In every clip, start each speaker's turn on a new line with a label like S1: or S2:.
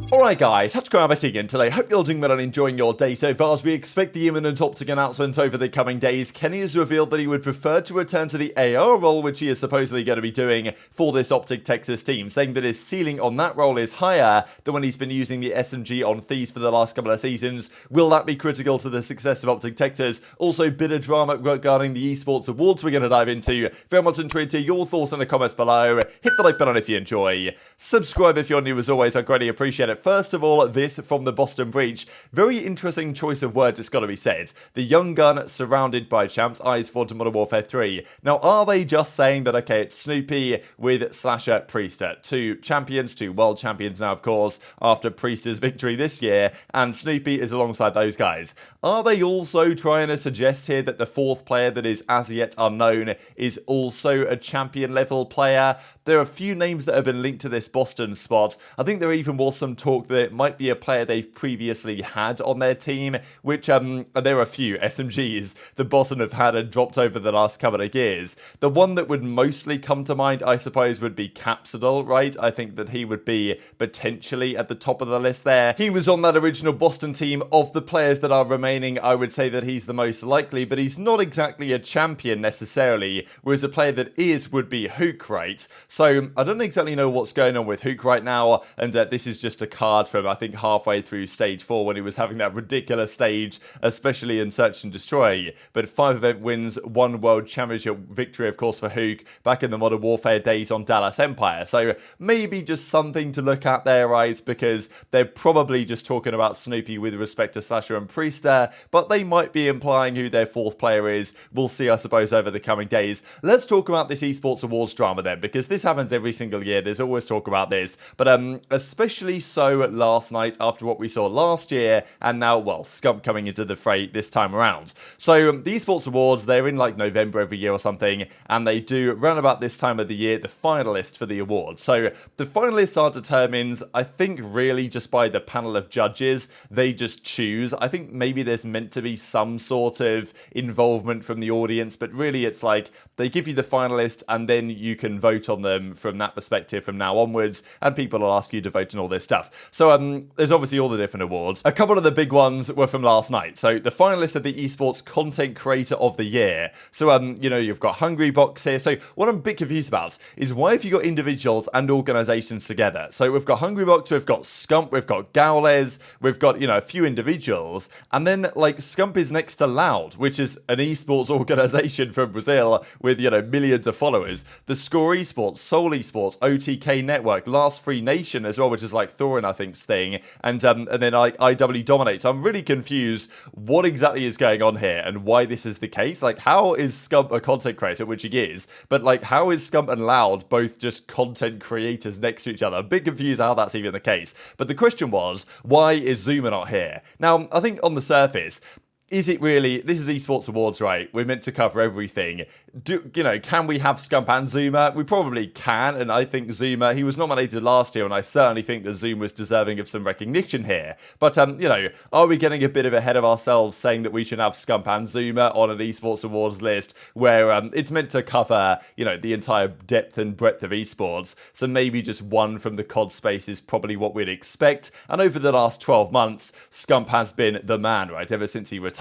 S1: Alright guys, TacticalRab back again today. Hope you're doing well and enjoying your day so far. As we expect the imminent OpTic announcement over the coming days, Kenny has revealed that he would prefer to return to the AR role, which he is supposedly going to be doing for this OpTic Texas team, saying that his ceiling on that role is higher than when he's been using the SMG on Thieves for the last couple of seasons. Will that be critical to the success of OpTic Texas? Also, bit of drama regarding the Esports Awards we're going to dive into. Very much intrigued to your thoughts in the comments below. Hit the like button if you enjoy. Subscribe if you're new as always, I greatly appreciate it. First of all, this from the Boston Breach. Very interesting choice of words, it's got to be said. The young gun surrounded by champs, eyes for Modern Warfare 3. Now, are they just saying that, okay, it's Snoopy with Slasher Priestahh? Two champions, two world champions now, of course, after Priestahh's victory this year, and Snoopy is alongside those guys. Are they also trying to suggest here that the fourth player that is as yet unknown is also a champion level player? There are a few names that have been linked to this Boston spot. I think there even was some talk that it might be a player they've previously had on their team, which there are a few SMGs the Boston have had and dropped over the last couple of years. The one that would mostly come to mind, I suppose, would be Capsidal, right? I think that he would be potentially at the top of the list there. He was on that original Boston team. Of the players that are remaining, I would say that he's the most likely, but he's not exactly a champion necessarily, whereas a player that is would be Hook, right? So I don't exactly know what's going on with Hook right now, and this is just a card from, I think, halfway through Stage 4 when he was having that ridiculous stage, especially in Search and Destroy. But 5 event wins, 1 World Championship victory, of course, for Hook back in the Modern Warfare days on Dallas Empire. So maybe just something to look at there, right? Because they're probably just talking about Snoopy with respect to Slasher and Priestahh, but they might be implying who their fourth player is. We'll see, I suppose, over the coming days. Let's talk about this Esports Awards drama then, because this happens every single year. There's always talk about this, but especially so last night after what we saw last year, and now, well, Scump coming into the fray this time around. So the Esports Awards, they're in like November every year or something, and they do around about this time of the year the finalists for the awards. So the finalists are determined, I think, really just by the panel of judges. They just choose. I think maybe there's meant to be some sort of involvement from the audience, but really it's like they give you the finalist and then you can vote on them from that perspective from now onwards, and people will ask you to vote on all this stuff. So there's obviously all the different awards. A couple of the big ones were from last night. So the finalists of the Esports Content Creator of the Year. So you know, you've got Hungrybox here. So what I'm a bit confused about is why have you got individuals and organizations together? So we've got Hungrybox, we've got Scump, we've got Gaules, we've got, you know, a few individuals, and then like Scump is next to Loud, which is an esports organization from Brazil with, you know, millions of followers. The Score Esports, Soul Esports, OTK Network, Last Free Nation as well, which is like Thorin, I think's thing, and then like IW Dominate. So I'm really confused what exactly is going on here and why this is the case. Like, how is Scump a content creator, which he is, but like, how is Scump and Loud both just content creators next to each other? I'm a bit confused how that's even the case. But the question was, why is Zuma not here? Now, I think on the surface, is it really, this is Esports Awards, right? We're meant to cover everything. You know, can we have Scump and Zuma? We probably can, and I think Zuma, he was nominated last year, and I certainly think that Zuma was deserving of some recognition here. But, you know, are we getting a bit of ahead of ourselves saying that we should have Scump and Zuma on an Esports Awards list where it's meant to cover, you know, the entire depth and breadth of esports? So maybe just one from the COD space is probably what we'd expect. And over the last 12 months, Scump has been the man, right? Ever since he retired,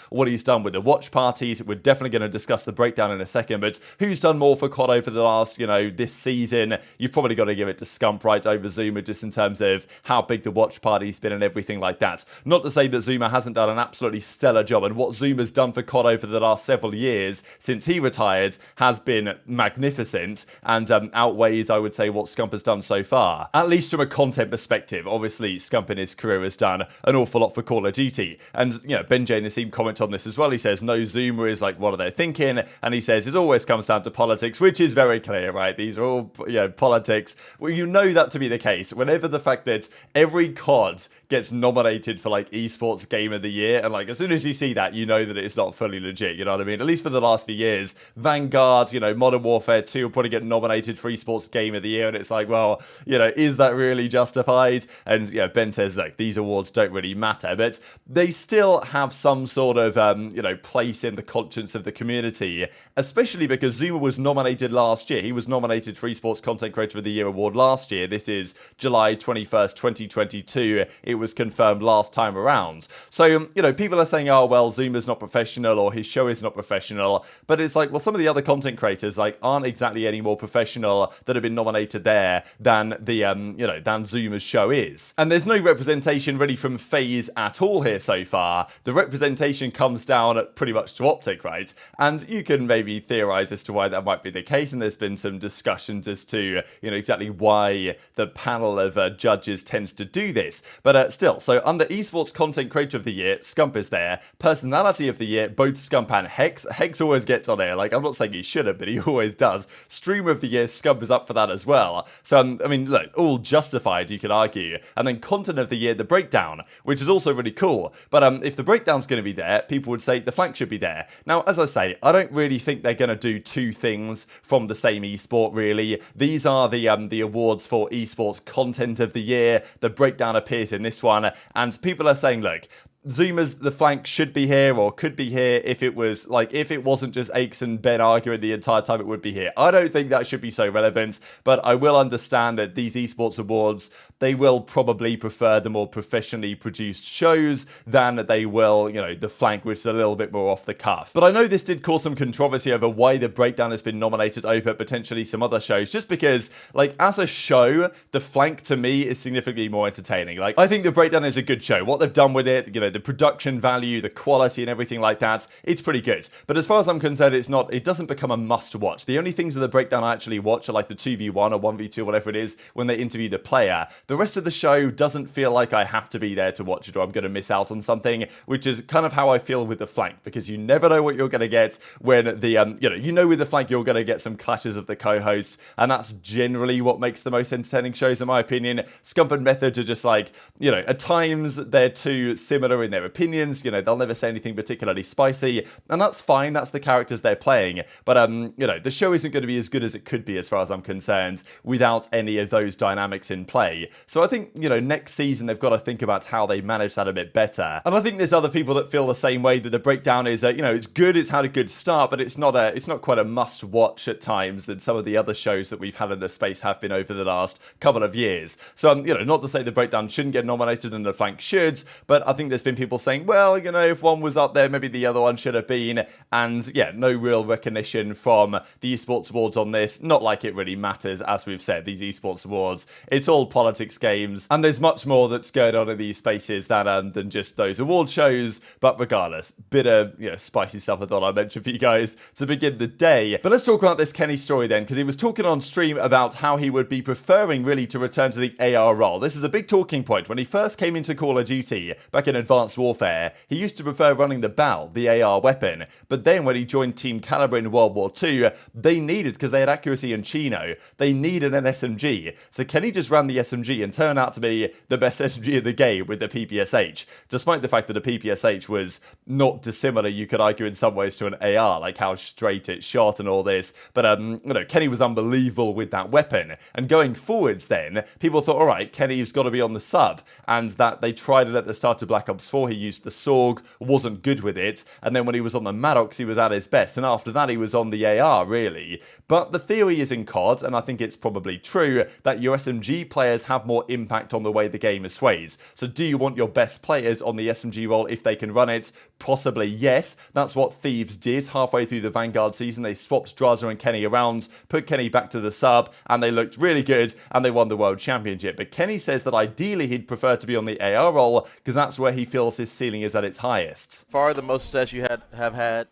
S1: what he's done with the watch parties. We're definitely going to discuss the breakdown in a second, but who's done more for COD over the last, you know, this season? You've probably got to give it to Scump, right, over Zuma, just in terms of how big the watch party's been and everything like that. Not to say that Zuma hasn't done an absolutely stellar job, and what Zuma's done for COD over the last several years since he retired has been magnificent and outweighs, I would say, what Scump has done so far. At least from a content perspective. Obviously, Scump in his career has done an awful lot for Call of Duty, and, you know, Ben Janessine comment on this as well. He says, no, Zuma is like, what are they thinking? And he says, it always comes down to politics, which is very clear, right? These are all, you know, politics. Well, you know that to be the case. Whenever the fact that every COD gets nominated for like esports game of the year, and like as soon as you see that, you know that it's not fully legit, you know what I mean? At least for the last few years, Vanguard, you know, Modern Warfare 2 will probably get nominated for esports game of the year, and it's like, well, you know, is that really justified? And, you know, Ben says, like, these awards don't really matter, but they still have some some sort of, you know, place in the conscience of the community, especially because Zuma was nominated last year. He was nominated for Esports Content Creator of the Year award last year. This is July 21st, 2022. It was confirmed last time around. So, you know, people are saying, oh, well, Zuma's not professional or his show is not professional. But it's like, well, some of the other content creators, like, aren't exactly any more professional that have been nominated there than the, you know, than Zuma's show is. And there's no representation really from FaZe at all here so far. The representation comes down pretty much to OpTic, right? And you can maybe theorize as to why that might be the case. And there's been some discussions as to, you know, exactly why the panel of judges tends to do this. But still, so under Esports Content Creator of the Year, Scump is there. Personality of the Year, both Scump and Hex. Hex always gets on here. Like, I'm not saying he shouldn't, but he always does. Streamer of the Year, Scump is up for that as well. So, I mean, look, all justified, you could argue. And then Content of the Year, the Breakdown, which is also really cool. But if the Breakdown's going to be there, people would say the Flank should be there. Now, as I say, I don't really think they're going to do two things from the same esport, really. These are the awards for Esports Content of the Year. The Breakdown appears in this one, and people are saying, look, Zuma's the Flank should be here or could be here if it was like, if it wasn't just Aches and Ben arguing the entire time, it would be here. I don't think that should be so relevant, but I will understand that these esports awards, they will probably prefer the more professionally produced shows than they will, you know, the Flank, which is a little bit more off the cuff. But I know this did cause some controversy over why the Breakdown has been nominated over potentially some other shows, just because, like, as a show, the Flank to me is significantly more entertaining. Like, I think the Breakdown is a good show. What they've done with it, you know, the production value, the quality and everything like that, it's pretty good. But as far as I'm concerned, it doesn't become a must watch. The only things in the Breakdown I actually watch are like the 2v1 or 1v2, whatever it is, when they interview the player. The rest of the show doesn't feel like I have to be there to watch it or I'm going to miss out on something, which is kind of how I feel with the Flank, because you never know what you're going to get when the, you know with the Flank you're going to get some clashes of the co-hosts, and that's generally what makes the most entertaining shows in my opinion. Scump and Method are just like, you know, at times they're too similar in their opinions, you know, they'll never say anything particularly spicy, and that's fine, that's the characters they're playing, but you know, the show isn't going to be as good as it could be as far as I'm concerned without any of those dynamics in play. So I think, you know, next season they've got to think about how they manage that a bit better. And I think there's other people that feel the same way, that the Breakdown is, you know, it's good, it's had a good start, but it's not quite a must watch at times than some of the other shows that we've had in the space have been over the last couple of years. So you know, not to say the Breakdown shouldn't get nominated and the Flank should, but I think there's been people saying, well, you know, if one was up there, maybe the other one should have been. And yeah, no real recognition from the Esports Awards on this. Not like it really matters, as we've said, these Esports Awards, it's all politics games, and there's much more that's going on in these spaces than just those award shows. But regardless, bit of, you know, spicy stuff I thought I'd mention for you guys to begin the day. But let's talk about this Kenny story then, because he was talking on stream about how he would be preferring really to return to the AR role. This is a big talking point. When he first came into Call of Duty back in Advanced Warfare, he used to prefer running the BAL, the AR weapon. But then when he joined Team Calibre in World War II, they needed, because they had accuracy and Chino, they needed an SMG. So Kenny just ran the SMG and turned out to be the best SMG in the game with the PPSH, despite the fact that the PPSH was not dissimilar, you could argue in some ways, to an AR, like how straight it shot and all this. But you know, Kenny was unbelievable with that weapon. And going forwards then, people thought, all right, Kenny's got to be on the sub, and that they tried it at the start of Black Ops 4. He used the Sorg, wasn't good with it, and then when he was on the Maddox, he was at his best, and after that he was on the AR, really. But the theory is in COD, and I think it's probably true, that your SMG players have more impact on the way the game is swayed. So do you want your best players on the SMG role if they can run it? Possibly yes. That's what Thieves did halfway through the Vanguard season. They swapped Drazah and Kenny around, put Kenny back to the sub, and they looked really good, and they won the World Championship. But Kenny says that ideally he'd prefer to be on the AR role, because that's where he feels his ceiling is at its highest.
S2: Far the most success you have had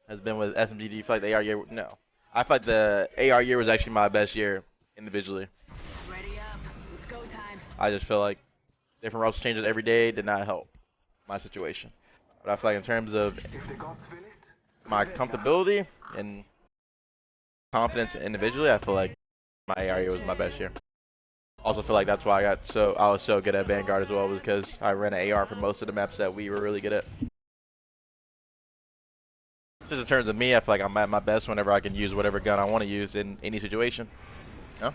S2: has been with SMG. Do you feel like the AR year? No. I feel like the AR year was actually my best year individually.
S3: Ready up. It's go time.
S2: I just feel like different roster changes every day did not help my situation. But I feel like in terms of my comfortability and confidence individually, I feel like my AR year was my best year. Also feel like that's why I was so good at Vanguard as well, was because I ran an AR for most of the maps that we were really good at. Just in terms of me, I feel like I'm at my best whenever I can use whatever gun I want to use in any situation. You know?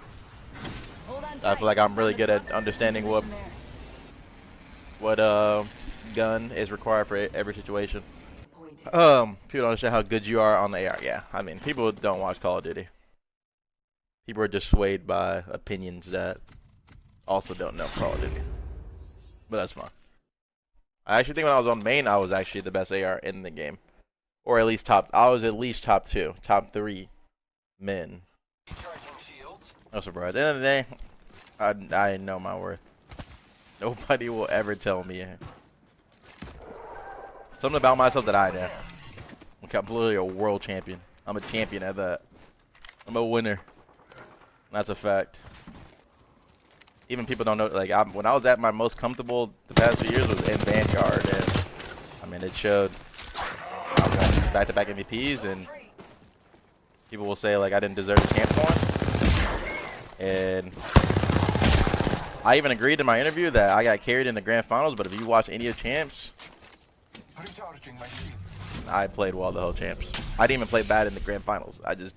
S2: I feel like I'm really good at understanding what gun is required for every situation. People don't understand how good you are on the AR. Yeah, I mean, people don't watch Call of Duty. People are just swayed by opinions that also don't know Call of Duty. But that's fine. I actually think when I was on main, I was actually the best AR in the game. Or at least I was at least top 2, top 3 men. No surprise. At the end of the day, I know my worth. Nobody will ever tell me something about myself that I know. I'm literally a world champion. I'm a champion at that. I'm a winner. That's a fact. Even people don't know, like, when I was at my most comfortable the past few years was in Vanguard, and I mean, it showed. I won back-to-back MVPs, and people will say, like, I didn't deserve the champ one. And I even agreed in my interview that I got carried in the grand finals, but if you watch any of champs, I played well the whole champs. I didn't even play bad in the grand finals. I just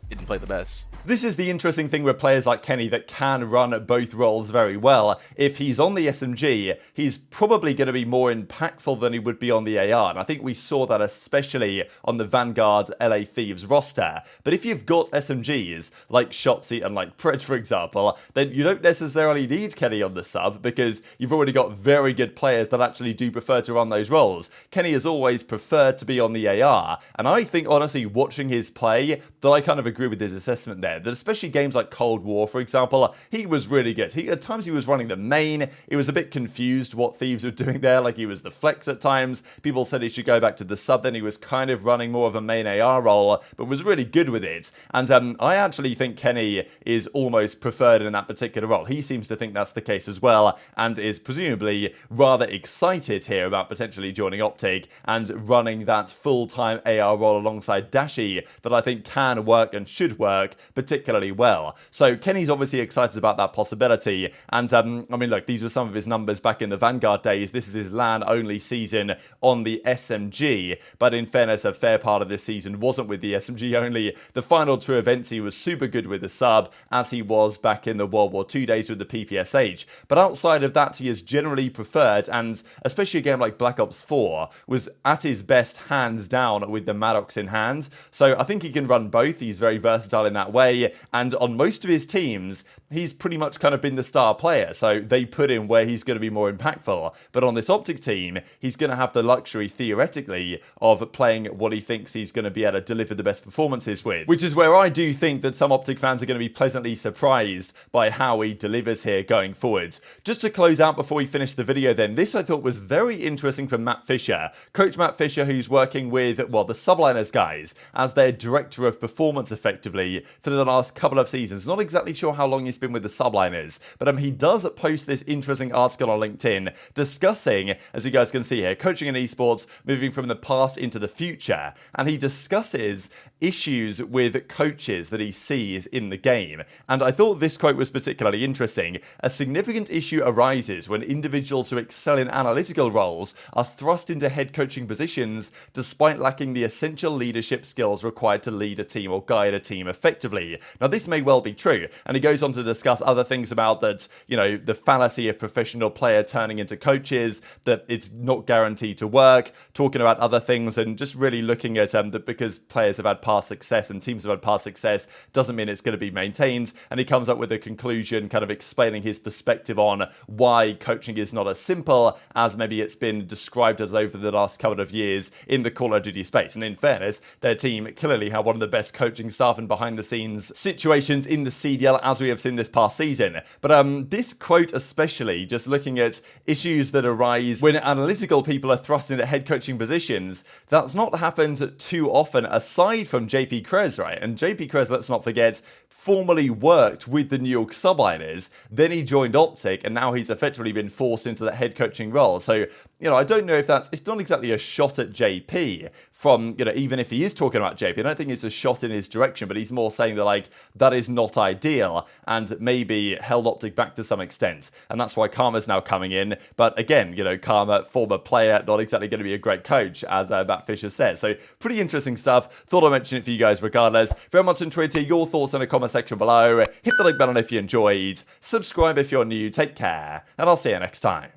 S2: didn't play the best.
S1: This is the interesting thing with players like Kenny that can run both roles very well. If he's on the SMG, he's probably going to be more impactful than he would be on the AR. And I think we saw that especially on the Vanguard LA Thieves roster. But if you've got SMGs like Shotzzy and like Pred, for example, then you don't necessarily need Kenny on the sub because you've already got very good players that actually do prefer to run those roles. Kenny has always preferred to be on the AR. And I think, honestly, watching his play, that I kind of agree with his assessment there. That especially games like Cold War, for example, he was really good. At times he was running the main. It was a bit confused what Thieves were doing there. Like, he was the flex at times. People said he should go back to the sub. Then he was kind of running more of a main AR role, but was really good with it. And I actually think Kenny is almost preferred in that particular role. He seems to think that's the case as well, and is presumably rather excited here about potentially joining OpTic and running that full-time AR role alongside Dashy that I think can work and should work particularly well. So Kenny's obviously excited about that possibility. And I mean, look, these were some of his numbers back in the Vanguard days. This is his LAN only season on the SMG. But in fairness, a fair part of this season wasn't with the SMG only. The final 2 events, he was super good with the sub, as he was back in the World War II days with the PPSH. But outside of that, he is generally preferred, and especially a game like Black Ops 4 was at his best hands down with the Maddox in hand. So I think he can run both. He's very versatile in that way. And on most of his teams, he's pretty much kind of been the star player, so they put him where he's going to be more impactful. But on this OpTic team, he's going to have the luxury, theoretically, of playing what he thinks he's going to be able to deliver the best performances with, which is where I do think that some OpTic fans are going to be pleasantly surprised by how he delivers here going forwards. Just to close out before we finish the video then, this I thought was very interesting from Matt Fisher. Coach Matt Fisher, who's working with, well, the Subliners guys as their director of performance, effectively, for the last couple of seasons. Not exactly sure how long he's been with the Subliners, but he does post this interesting article on LinkedIn discussing, as you guys can see here, coaching in esports, moving from the past into the future, and he discusses issues with coaches that he sees in the game. And I thought this quote was particularly interesting. A significant issue arises when individuals who excel in analytical roles are thrust into head coaching positions despite lacking the essential leadership skills required to lead a team or guide a team effectively. Now, this may well be true, and he goes on to discuss other things about that, you know, the fallacy of professional player turning into coaches, that it's not guaranteed to work, talking about other things, and just really looking at that because players have had past success and teams have had past success doesn't mean it's going to be maintained. And he comes up with a conclusion kind of explaining his perspective on why coaching is not as simple as maybe it's been described as over the last couple of years in the Call of Duty space. And in fairness, their team clearly had one of the best coaching staff and behind the scenes situations in the CDL as we have seen this past season. But this quote especially, just looking at issues that arise when analytical people are thrust into head coaching positions, that's not happened too often aside from JP Krez, right? And JP Krez, let's not forget, formerly worked with the New York Subliners, then he joined OpTic, and now he's effectively been forced into that head coaching role. So, you know, I don't know if it's not exactly a shot at JP from, you know, even if he is talking about JP, I don't think it's a shot in his direction, but he's more saying that, like, that is not ideal and maybe held OpTic back to some extent. And that's why Karma's now coming in. But again, you know, Karma, former player, not exactly going to be a great coach, as Matt Fisher said. So pretty interesting stuff. Thought I'd mention it for you guys regardless. Very much enjoyed to hear your thoughts in the comment section below. Hit the like button if you enjoyed. Subscribe if you're new. Take care. And I'll see you next time.